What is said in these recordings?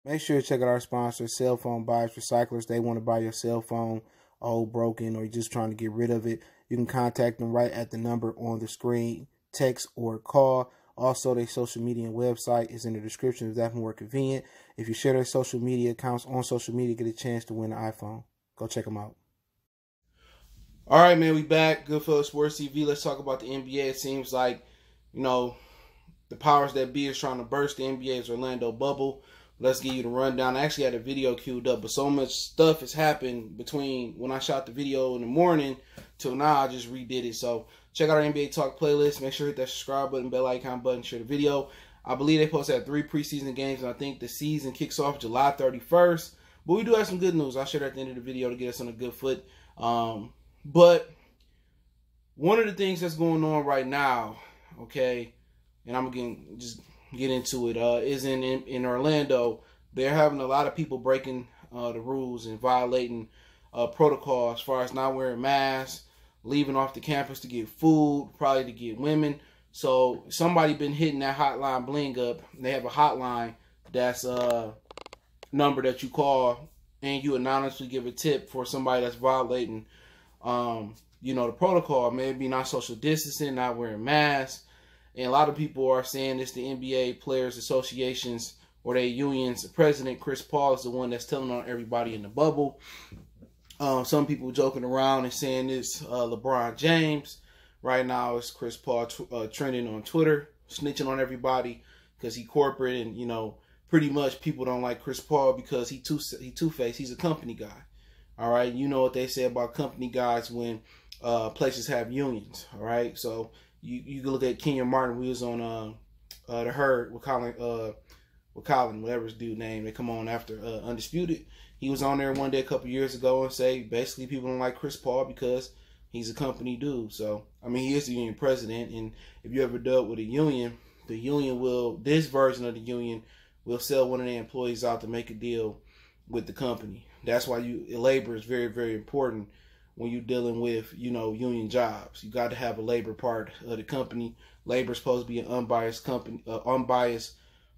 Make sure to check out our sponsor, Cell Phone Buyers Recyclers. They want to buy your cell phone old, broken, or you're just trying to get rid of it. You can contact them right at the number on the screen, text or call. Also, their social media and website is in the description if that's more convenient. If you share their social media accounts on social media, get a chance to win an iPhone. Go check them out. All right, man, we back. Goodfellas Sports TV. Let's talk about the NBA. It seems like, the powers that be is trying to burst the NBA's Orlando bubble. Let's give you the rundown. I actually had a video queued up, but so much stuff has happened between when I shot the video in the morning till now. I just redid it. So check out our NBA Talk playlist. Make sure to hit that subscribe button, bell icon button, share the video. I believe they supposed to have 3 preseason games, and I think the season kicks off July 31st. But we do have some good news. I'll share that at the end of the video to get us on a good foot. But one of the things that's going on right now, okay, and I'm going to just get into it, is in Orlando. They're having a lot of people breaking the rules and violating protocol as far as not wearing masks, leaving off the campus to get food, probably to get women. So somebody been hitting that hotline bling up. They have a hotline that's a number that you call and you anonymously give a tip for somebody that's violating the protocol. Maybe not social distancing, not wearing masks. And a lot of people are saying it's the NBA Players Associations or their unions. President Chris Paul is the one that's telling on everybody in the bubble. Some people joking around and saying it's LeBron James. Right now it's Chris Paul trending on Twitter, snitching on everybody because he corporate and, pretty much people don't like Chris Paul because he two-faced. He's a company guy. All right. You know what they say about company guys when places have unions. All right. So you can look at Kenyon Martin. We was on the Herd with Colin, whatever his dude name. They come on after Undisputed. He was on there one day a couple years ago and say basically people don't like Chris Paul because he's a company dude. So I mean he is the union president, and if you ever dealt with a union, the union this version of the union will sell one of their employees out to make a deal with the company. That's why labor is very, very important when you're dealing with, union jobs. You got to have a labor part of the company. Labor is supposed to be an unbiased company, unbiased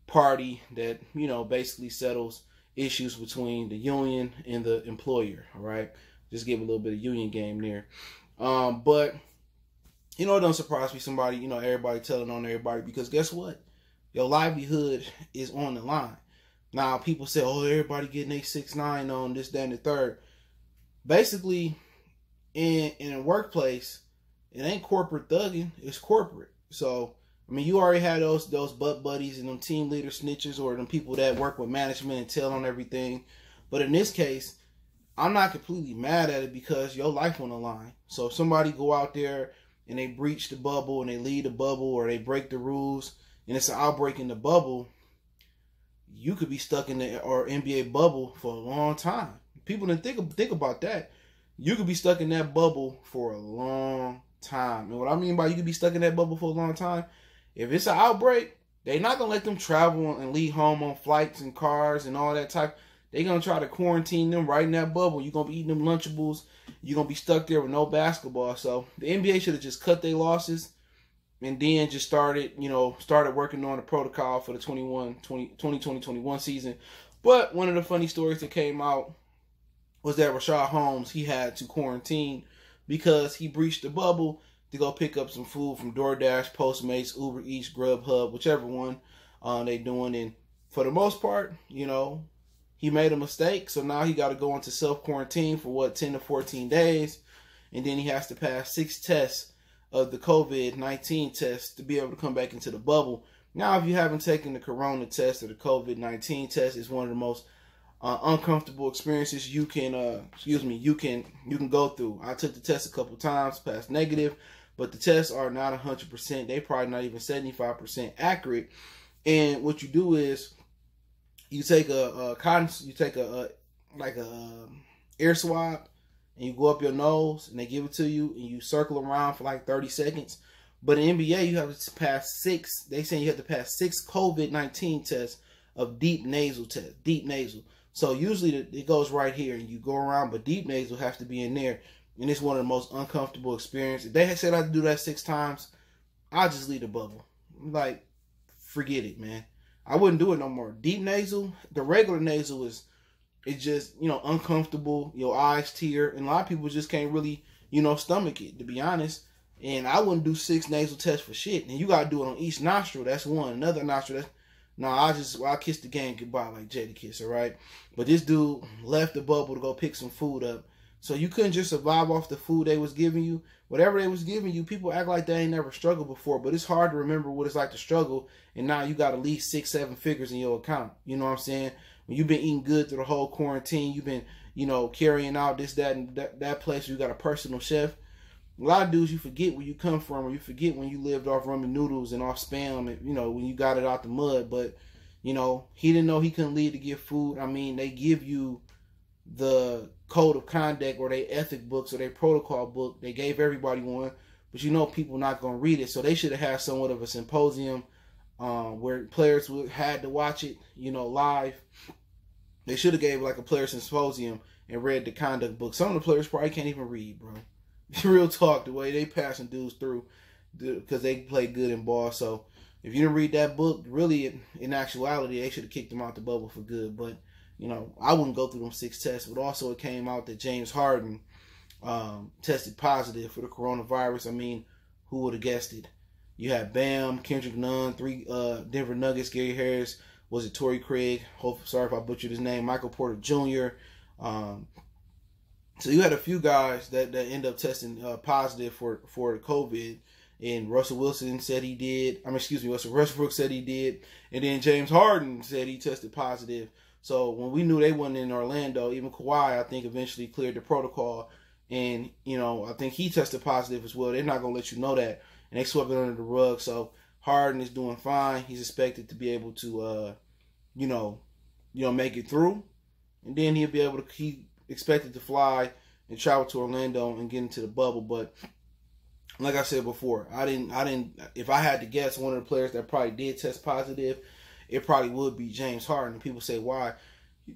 party that, basically settles issues between the union and the employer. All right. Just give a little bit of union game there. But, it don't surprise me somebody, everybody telling on everybody, because guess what? Your livelihood is on the line. Now, people say, oh, everybody getting a 6ix9ine on this, that, and the third. Basically, in a workplace, it ain't corporate thugging, it's corporate. So, I mean, you already had those butt buddies and them team leader snitches or them people that work with management and tell on everything. But in this case, I'm not completely mad at it because your life on the line. So if somebody go out there and they breach the bubble and they leave the bubble or they break the rules and it's an outbreak in the bubble, you could be stuck in the NBA bubble for a long time. People didn't think about that. You could be stuck in that bubble for a long time. And what I mean by you could be stuck in that bubble for a long time, if it's an outbreak, they're not going to let them travel and leave home on flights and cars and all that type. They're going to try to quarantine them right in that bubble. You're going to be eating them Lunchables. You're going to be stuck there with no basketball. So the NBA should have just cut their losses and then just started working on the protocol for the 2020-21 season. But one of the funny stories that came out was that Richaun Holmes, he had to quarantine because he breached the bubble to go pick up some food from DoorDash, Postmates, Uber Eats, Grubhub, whichever one they doing. And for the most part, he made a mistake. So now he got to go into self-quarantine for 10 to 14 days. And then he has to pass 6 tests of the COVID-19 test to be able to come back into the bubble. Now, if you haven't taken the Corona test or the COVID-19 test, it's one of the most uncomfortable experiences you can go through. I took the test a couple times, passed negative, but the tests are not 100%. They probably not even 75% accurate. And what you do is you take a air swab and you go up your nose and they give it to you and you circle around for like 30 seconds. But in NBA, you have to pass 6. They say you have to pass 6 COVID-19 tests of deep nasal. So usually it goes right here and you go around, but deep nasal has to be in there. And it's one of the most uncomfortable experiences. If they said I had to do that 6 times, I'll just leave the bubble. Like, forget it, man. I wouldn't do it no more. Deep nasal, the regular nasal is just, uncomfortable. Your eyes tear, and a lot of people just can't really, stomach it, to be honest. And I wouldn't do 6 nasal tests for shit. And you gotta do it on each nostril. That's one. Another nostril. I kissed the game goodbye like Jada Kiss, all right? But this dude left the bubble to go pick some food up. So you couldn't just survive off the food they was giving you. Whatever they was giving you, people act like they ain't never struggled before. But it's hard to remember what it's like to struggle. And now you got at least 6, 7 figures in your account. You know what I'm saying? When you've been eating good through the whole quarantine, you've been, carrying out this, that, and that place where you got a personal chef. A lot of dudes, you forget where you come from, or you forget when you lived off ramen noodles and off Spam, and, when you got it out the mud. But, he didn't know he couldn't leave to get food. I mean, they give you the code of conduct or their ethic books or their protocol book. They gave everybody one, but people not going to read it. So they should have had somewhat of a symposium where players had to watch it, live. They should have gave like a player symposium and read the conduct book. Some of the players probably can't even read, bro. Real talk, the way they passing dudes through, because they play good in ball. So if you didn't read that book, really, in actuality, they should have kicked them out the bubble for good. But, I wouldn't go through them 6 tests. But also it came out that James Harden tested positive for the coronavirus. I mean, who would have guessed it? You had Bam, Kendrick Nunn, 3 Denver Nuggets, Gary Harris, was it Torrey Craig? Sorry if I butchered his name. Michael Porter Jr., so you had a few guys that end up testing positive for COVID, and Russell Wilson said he did. Russell Westbrook said he did, and then James Harden said he tested positive. So when we knew they wasn't in Orlando, even Kawhi, I think, eventually cleared the protocol, and I think he tested positive as well. They're not gonna let you know that, and they swept it under the rug. So Harden is doing fine. He's expected to be able to, make it through, and then he'll be able to keep. Expected to fly and travel to Orlando and get into the bubble. But like I said before, I didn't if I had to guess one of the players that probably did test positive, it probably would be James Harden. And people say, why?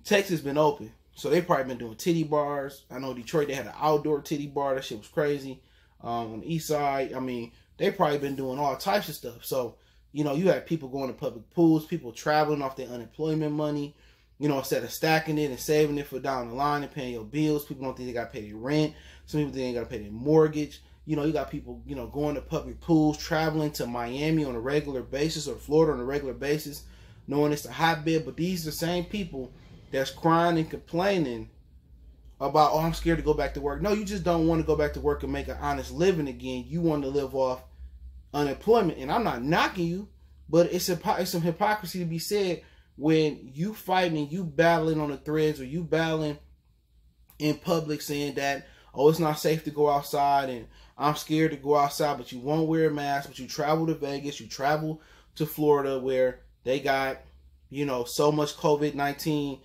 Texas been open, so they probably been doing titty bars. I know Detroit, they had an outdoor titty bar. That shit was crazy. On the east side, I mean, they probably been doing all types of stuff. So, you had people going to public pools, people traveling off their unemployment money. Instead of stacking it and saving it for down the line and paying your bills, people don't think they got to pay their rent. Some people think they ain't got to pay their mortgage. You got people, going to public pools, traveling to Miami on a regular basis or Florida on a regular basis, knowing it's a hotbed. But these are the same people that's crying and complaining about, I'm scared to go back to work. No, you just don't want to go back to work and make an honest living again. You want to live off unemployment. And I'm not knocking you, but it's some hypocrisy to be said when you fighting and you battling on the threads, or you battling in public saying that, it's not safe to go outside and I'm scared to go outside, but you won't wear a mask, but you travel to Vegas, you travel to Florida where they got, so much COVID-19,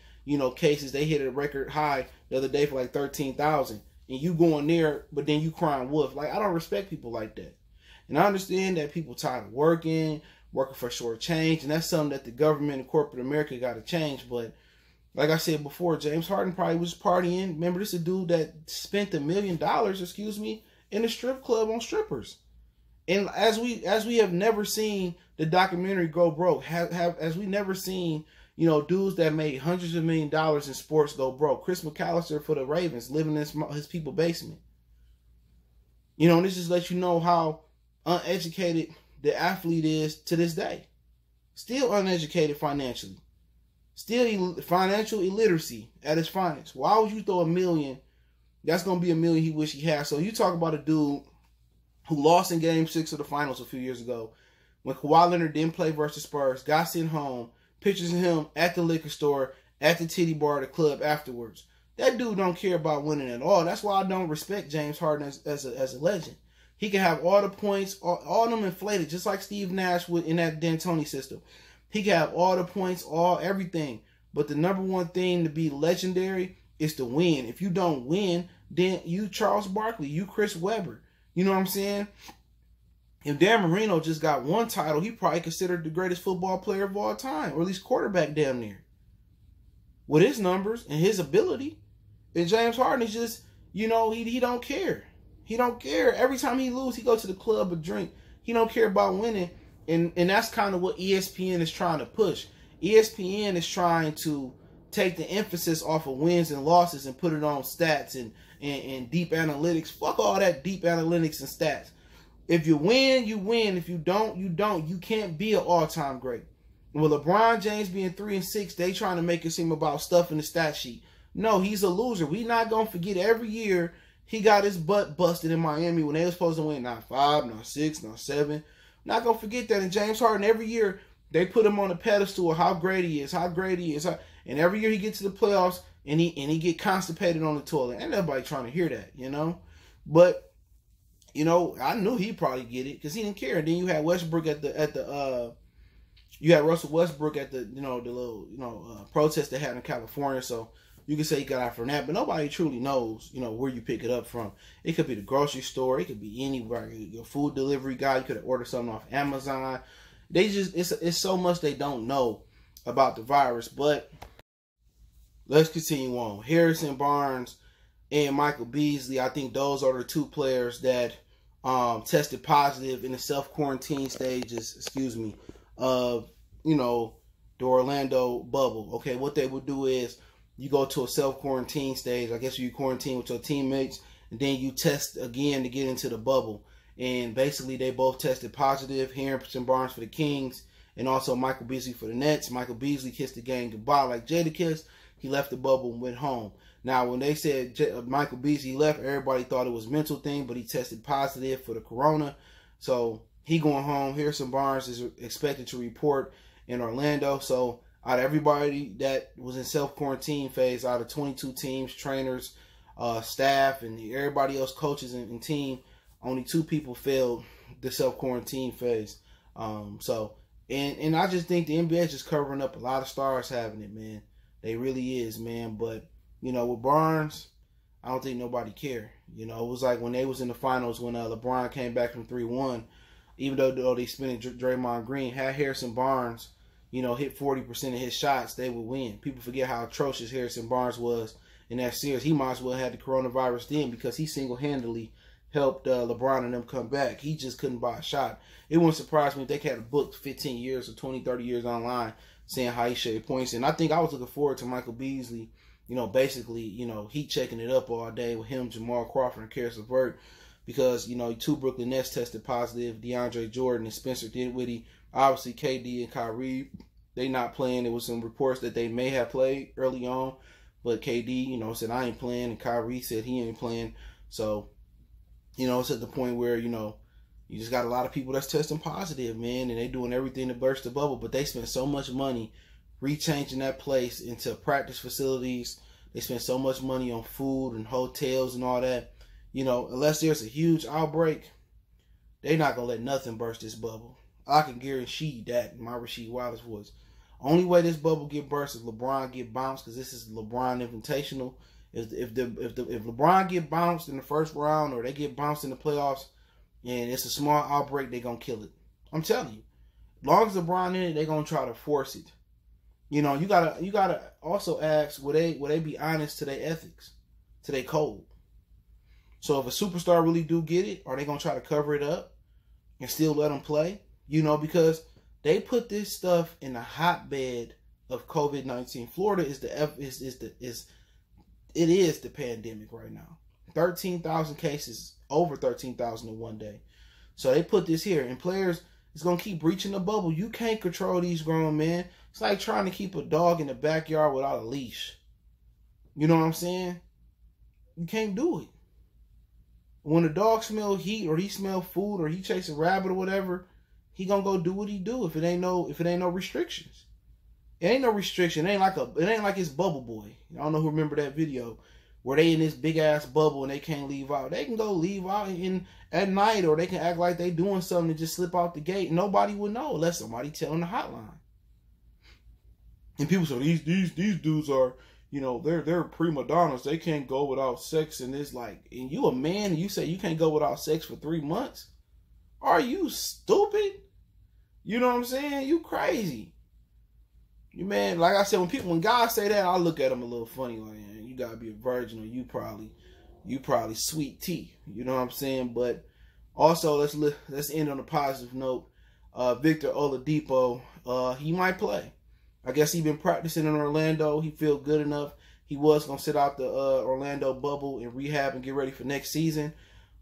cases. They hit a record high the other day for like 13,000. And you going there, but then you crying wolf. Like, I don't respect people like that. And I understand that people tired of working for short change, and that's something that the government and corporate America got to change. But like I said before, James Harden probably was partying. Remember, this is a dude that spent $1 million, in a strip club on strippers. And as we have never seen the documentary go broke, as we never seen, dudes that made hundreds of $1 million in sports go broke. Chris McAllister for the Ravens living in his people's basement. And this just lets you know how uneducated the athlete is to this day. Still uneducated financially. Still financial illiteracy at its finest. Why would you throw $1 million? That's going to be $1 million he wish he had. So you talk about a dude who lost in Game 6 of the finals a few years ago when Kawhi Leonard didn't play versus Spurs, got sent home, pictures of him at the liquor store, at the titty bar, the club afterwards. That dude don't care about winning at all. That's why I don't respect James Harden as a legend. He can have all the points, all of them inflated, just like Steve Nash would in that D'Antoni system. He can have all the points, everything. But the number one thing to be legendary is to win. If you don't win, then you Charles Barkley, you Chris Webber. You know what I'm saying? If Dan Marino just got one title, he probably considered the greatest football player of all time, or at least quarterback damn near. With his numbers and his ability. And James Harden is just, he don't care. He don't care. Every time he lose, he go to the club and drink. He don't care about winning. And that's kind of what ESPN is trying to push. ESPN is trying to take the emphasis off of wins and losses and put it on stats and deep analytics. Fuck all that deep analytics and stats. If you win, you win. If you don't, you don't. You can't be an all-time great. With LeBron James being 3-6, they trying to make it seem about stuff in the stat sheet. No, he's a loser. We not going to forget every year he got his butt busted in Miami when they were supposed to win not 5, not 6, not 7. Not going to forget that. And James Harden, every year, they put him on a pedestal of how great he is, and every year he gets to the playoffs and he get constipated on the toilet. Ain't nobody trying to hear that, you know? But, you know, I knew he'd probably get it because he didn't care. And then you had Westbrook you had Russell Westbrook at the, the little, protest they had in California. So you can say he got out from that, but nobody truly knows, where you pick it up from. It could be the grocery store. It could be anywhere. Your food delivery guy. You could have ordered something off Amazon. It's so much they don't know about the virus. But let's continue on. Harrison Barnes and Michael Beasley. I think those are the two players that tested positive in the self-quarantine stages, of, the Orlando bubble. Okay, what they would do is you go to a self-quarantine stage. I guess you quarantine with your teammates, and then you test again to get into the bubble. And basically, they both tested positive. Harrison Barnes for the Kings, and also Michael Beasley for the Nets. Michael Beasley kissed the game goodbye like Jada kissed. He left the bubble and went home. Now, when they said Michael Beasley left, everybody thought it was a mental thing, but he tested positive for the corona. So he going home. Harrison Barnes is expected to report in Orlando. So out of everybody that was in self-quarantine phase, out of 22 teams, trainers, staff, and everybody else, coaches and team, only 2 people failed the self-quarantine phase. And I just think the NBA is just covering up a lot of stars having it, man. They really is, man. But, with Barnes, I don't think nobody cared. It was like when they was in the finals when LeBron came back from 3-1, even though they spinning Draymond Green, had Harrison Barnes, hit 40% of his shots, they would win. People forget how atrocious Harrison Barnes was in that series. He might as well have had the coronavirus then because he single-handedly helped LeBron and them come back. He just couldn't buy a shot. It wouldn't surprise me if they had a book 15 years or 20, 30 years online saying how he shaved points. And I think I was looking forward to Michael Beasley, basically, he checking it up all day with him, Jamal Crawford, and Karis LeVert. Because, 2 Brooklyn Nets tested positive, DeAndre Jordan and Spencer Dinwiddie. Obviously, KD and Kyrie, they not playing. There was some reports that they may have played early on. But KD, said, I ain't playing. And Kyrie said he ain't playing. So, it's at the point where, you just got a lot of people that's testing positive, man. And they doing everything to burst the bubble. But they spent so much money rechanging that place into practice facilities. They spent so much money on food and hotels and all that. Unless there's a huge outbreak, they're not going to let nothing burst this bubble. I can guarantee that in my Rasheed Wallace voice. Only way this bubble get burst is LeBron get bounced, because this is LeBron Invitational. If LeBron get bounced in the first round or they get bounced in the playoffs and it's a small outbreak, they're going to kill it. I'm telling you. As long as LeBron in it, they're going to try to force it. You gotta also ask, will they be honest to their ethics, to their code? So if a superstar really do get it, are they gonna try to cover it up and still let them play? Because they put this stuff in the hotbed of COVID-19. Florida is the pandemic right now. 13,000 cases, over 13,000 in one day. So they put this here, and players is gonna keep breaching the bubble. You can't control these grown men. It's like trying to keep a dog in the backyard without a leash. You know what I'm saying? You can't do it. When the dog smell heat, or he smell food, or he chase a rabbit or whatever, he gonna go do what he do if it ain't no restrictions. It ain't no restriction. It ain't like it's Bubble Boy. I don't know who remember that video where they in this big ass bubble and they can't leave out. They can go leave out at night, or they can act like they doing something and just slip out the gate. Nobody would know unless somebody tell them the hotline. And people say these dudes are, they're prima donnas. They can't go without sex. And it's like, and you a man and you say you can't go without sex for 3 months? Are you stupid? You know what I'm saying? You crazy. You, man, like I said, when guys say that, I look at them a little funny, like, man, you gotta be a virgin, or you probably sweet tea. You know what I'm saying? But also, let's end on a positive note. Victor Oladipo, he might play. I guess he been practicing in Orlando. He feel good enough. He was going to sit out the Orlando bubble and rehab and get ready for next season.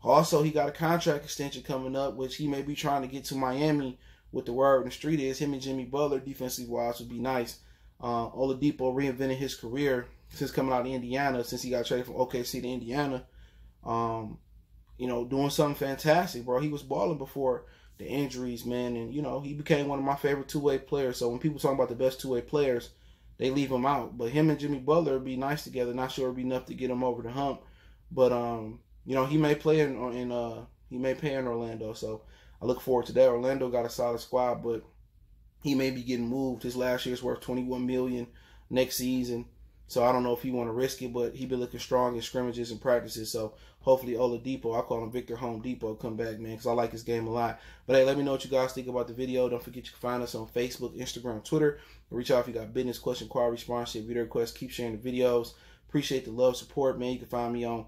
Also, he got a contract extension coming up, which he may be trying to get to Miami. With the word in the street is him and Jimmy Butler, defensive wise, would be nice. Oladipo reinvented his career since coming out of Indiana, since he got traded from OKC to Indiana. Doing something fantastic, bro. He was balling before the injuries, man, and he became one of my favorite two-way players. So when people talk about the best two-way players, they leave him out. But him and Jimmy Butler would be nice together. Not sure it'd be enough to get him over the hump, but he may play in Orlando. So I look forward to that. Orlando got a solid squad, but he may be getting moved. His last year's worth $21 million next season. So I don't know if he want to risk it, but he been looking strong in scrimmages and practices. So hopefully Oladipo, I call him Victor Home Depot, come back, man, because I like his game a lot. But hey, let me know what you guys think about the video. Don't forget you can find us on Facebook, Instagram, Twitter. Reach out if you got business, question, query, sponsorship, video requests. Keep sharing the videos. Appreciate the love, support, man. You can find me on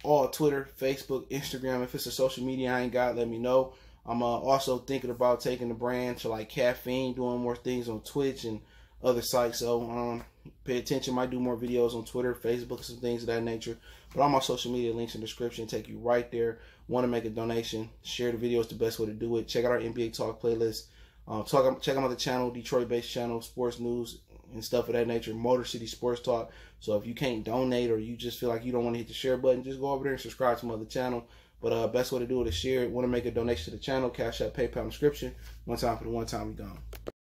all Twitter, Facebook, Instagram. If it's a social media I ain't got, let me know. I'm also thinking about taking the brand to like Caffeine, doing more things on Twitch and other sites. So pay attention. Might do more videos on Twitter, Facebook, some things of that nature. But all my social media links in the description take you right there. Want to make a donation? Share the video is the best way to do it. Check out our NBA Talk playlist. Check out the channel, Detroit-based channel, sports news and stuff of that nature. Motor City Sports Talk. So if you can't donate or you just feel like you don't want to hit the share button, just go over there and subscribe to my other channel. But best way to do it is share it. Want to make a donation to the channel? Cash App, PayPal, description. One time for the one time we gone.